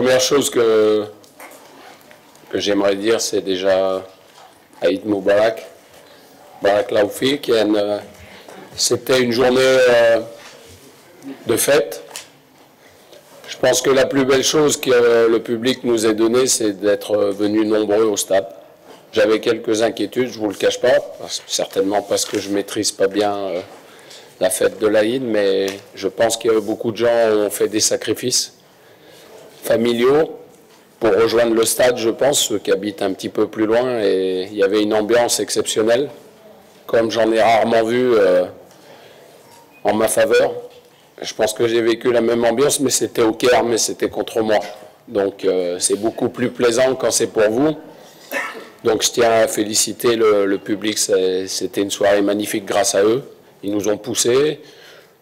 première chose que j'aimerais dire, c'est déjà Aïd Moubarak, Barak Laoufik. C'était une journée de fête. Je pense que la plus belle chose que le public nous ait donnée, c'est d'être venus nombreux au stade. J'avais quelques inquiétudes, je ne vous le cache pas, certainement parce que je ne maîtrise pas bien la fête de l'Aïd, mais je pense que beaucoup de gens ont fait des sacrifices familiaux pour rejoindre le stade, je pense, ceux qui habitent un petit peu plus loin, et il y avait une ambiance exceptionnelle, comme j'en ai rarement vu en ma faveur. Je pense que j'ai vécu la même ambiance, mais c'était au Caire, mais c'était contre moi. Donc c'est beaucoup plus plaisant quand c'est pour vous. Donc je tiens à féliciter le public, c'était une soirée magnifique grâce à eux. Ils nous ont poussés.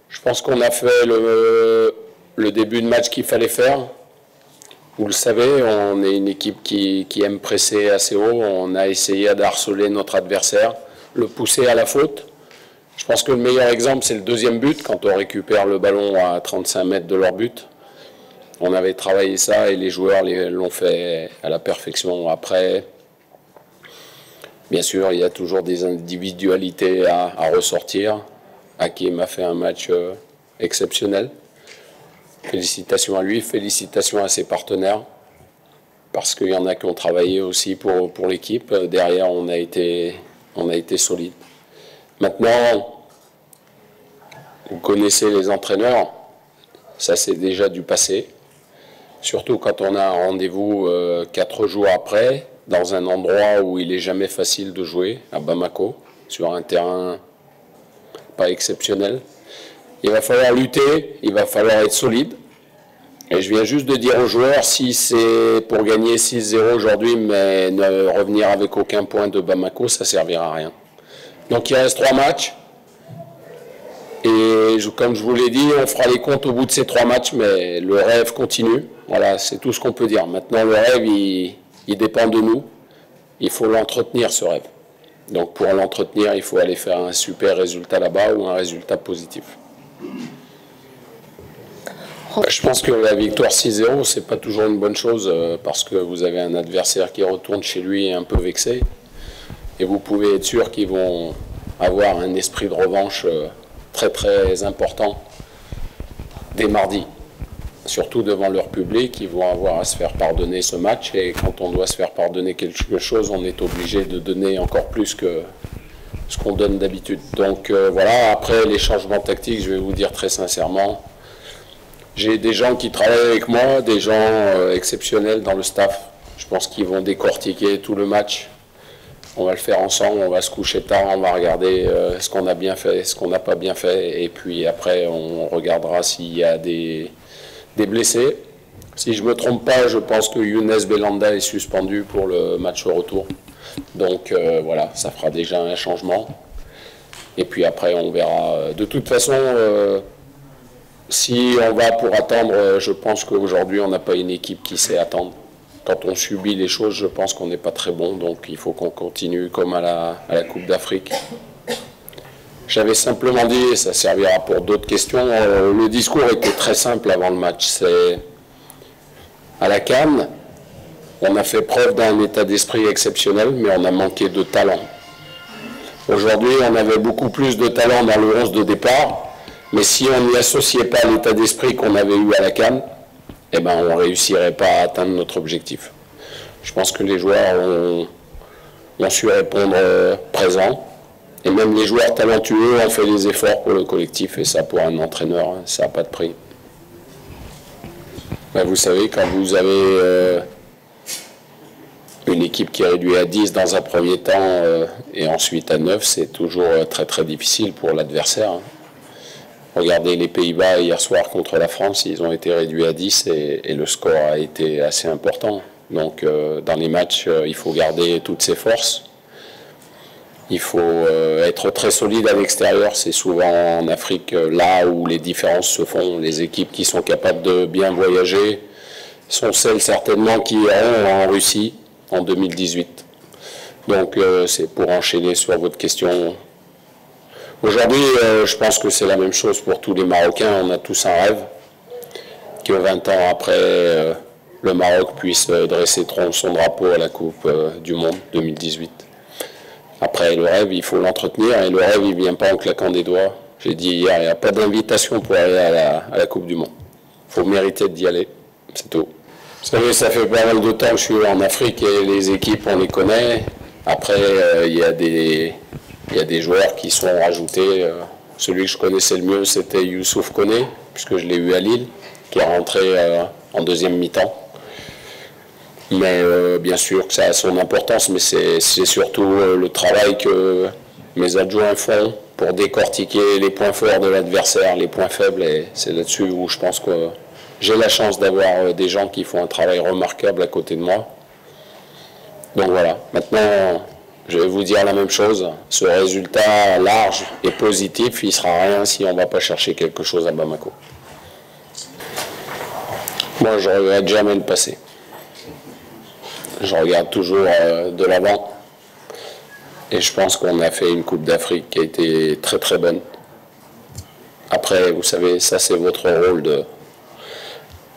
Je pense qu'on a fait le début de match qu'il fallait faire. Vous le savez, on est une équipe qui aime presser assez haut. On a essayé d'harceler notre adversaire, le pousser à la faute. Je pense que le meilleur exemple, c'est le deuxième but, quand on récupère le ballon à 35 mètres de leur but. On avait travaillé ça et les joueurs l'ont fait à la perfection. Après, bien sûr, il y a toujours des individualités à ressortir. Hakim a fait un match exceptionnel. Félicitations à lui, félicitations à ses partenaires, parce qu'il y en a qui ont travaillé aussi pour l'équipe. Derrière, on a été solide. Maintenant, vous connaissez les entraîneurs, ça c'est déjà du passé, surtout quand on a un rendez-vous 4 jours après, dans un endroit où il n'est jamais facile de jouer, à Bamako, sur un terrain pas exceptionnel. Il va falloir lutter, il va falloir être solide. Et je viens juste de dire aux joueurs, si c'est pour gagner 6-0 aujourd'hui, mais ne revenir avec aucun point de Bamako, ça ne servira à rien. Donc il reste 3 matchs. Et comme je vous l'ai dit, on fera les comptes au bout de ces 3 matchs, mais le rêve continue. Voilà, c'est tout ce qu'on peut dire. Maintenant, le rêve, il dépend de nous. Il faut l'entretenir, ce rêve. Donc pour l'entretenir, il faut aller faire un super résultat là-bas ou un résultat positif. Je pense que la victoire 6-0, c'est pas toujours une bonne chose parce que vous avez un adversaire qui retourne chez lui un peu vexé. Et vous pouvez être sûr qu'ils vont avoir un esprit de revanche très très important dès mardi. Surtout devant leur public, ils vont avoir à se faire pardonner ce match. Et quand on doit se faire pardonner quelque chose, on est obligé de donner encore plus que ce qu'on donne d'habitude. Donc voilà, après les changements tactiques, je vais vous dire très sincèrement, j'ai des gens qui travaillent avec moi, des gens exceptionnels dans le staff. Je pense qu'ils vont décortiquer tout le match. On va le faire ensemble, on va se coucher tard, on va regarder ce qu'on a bien fait, ce qu'on n'a pas bien fait. Et puis après, on regardera s'il y a des blessés. Si je ne me trompe pas, je pense que Younes Belanda est suspendu pour le match au retour. Donc voilà, ça fera déjà un changement. Et puis après, on verra. De toute façon, si on va pour attendre, je pense qu'aujourd'hui, on n'a pas une équipe qui sait attendre. Quand on subit les choses, je pense qu'on n'est pas très bon. Donc il faut qu'on continue comme à la Coupe d'Afrique. J'avais simplement dit, et ça servira pour d'autres questions, le discours était très simple avant le match. C'est à la CAN, on a fait preuve d'un état d'esprit exceptionnel, mais on a manqué de talent. Aujourd'hui, on avait beaucoup plus de talent dans le 11 de départ, mais si on n'y associait pas l'état d'esprit qu'on avait eu à la CAN, eh ben, on ne réussirait pas à atteindre notre objectif. Je pense que les joueurs ont su répondre présent. Et même les joueurs talentueux ont fait les efforts pour le collectif. Et ça, pour un entraîneur, ça n'a pas de prix. Ben, vous savez, quand vous avez une équipe qui est réduite à 10 dans un premier temps et ensuite à 9, c'est toujours très très difficile pour l'adversaire. Regardez les Pays-Bas hier soir contre la France, ils ont été réduits à 10 et le score a été assez important. Donc dans les matchs, il faut garder toutes ses forces. Il faut être très solide à l'extérieur. C'est souvent en Afrique là où les différences se font. Les équipes qui sont capables de bien voyager sont celles certainement qui iront en Russie en 2018. Donc c'est pour enchaîner sur votre question. Aujourd'hui, je pense que c'est la même chose pour tous les Marocains. On a tous un rêve que 20 ans après, le Maroc puisse dresser son drapeau à la Coupe du Monde 2018. Après, le rêve, il faut l'entretenir, et le rêve, il ne vient pas en claquant des doigts. J'ai dit hier, il n'y a pas d'invitation pour aller à la Coupe du Monde. Il faut mériter d'y aller, c'est tout. Vous savez, ça fait pas mal de temps que je suis en Afrique et les équipes, on les connaît. Après, il y a des joueurs qui sont rajoutés. Celui que je connaissais le mieux, c'était Youssouf Koné, puisque je l'ai eu à Lille, qui est rentré en deuxième mi-temps. Mais bien sûr que ça a son importance, mais c'est surtout le travail que mes adjoints font pour décortiquer les points forts de l'adversaire, les points faibles, et c'est là-dessus où je pense que j'ai la chance d'avoir des gens qui font un travail remarquable à côté de moi. Donc voilà, maintenant je vais vous dire la même chose, ce résultat large et positif, il ne sera rien si on ne va pas chercher quelque chose à Bamako. Moi je ne regrette jamais le passé. Je regarde toujours de l'avant. Et je pense qu'on a fait une Coupe d'Afrique qui a été très très bonne. Après, vous savez, ça c'est votre rôle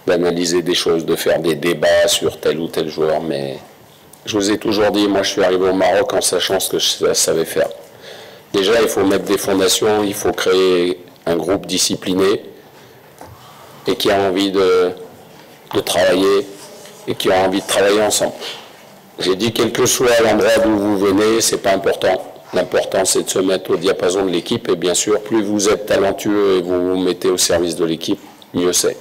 d'analyser des choses, de faire des débats sur tel ou tel joueur. Mais je vous ai toujours dit, moi je suis arrivé au Maroc en sachant ce que je savais faire. Déjà, il faut mettre des fondations, il faut créer un groupe discipliné et qui a envie de travailler et qui a envie de travailler ensemble. J'ai dit quel que soit l'endroit d'où vous venez, c'est pas important. L'important c'est de se mettre au diapason de l'équipe et bien sûr plus vous êtes talentueux et vous vous mettez au service de l'équipe, mieux c'est.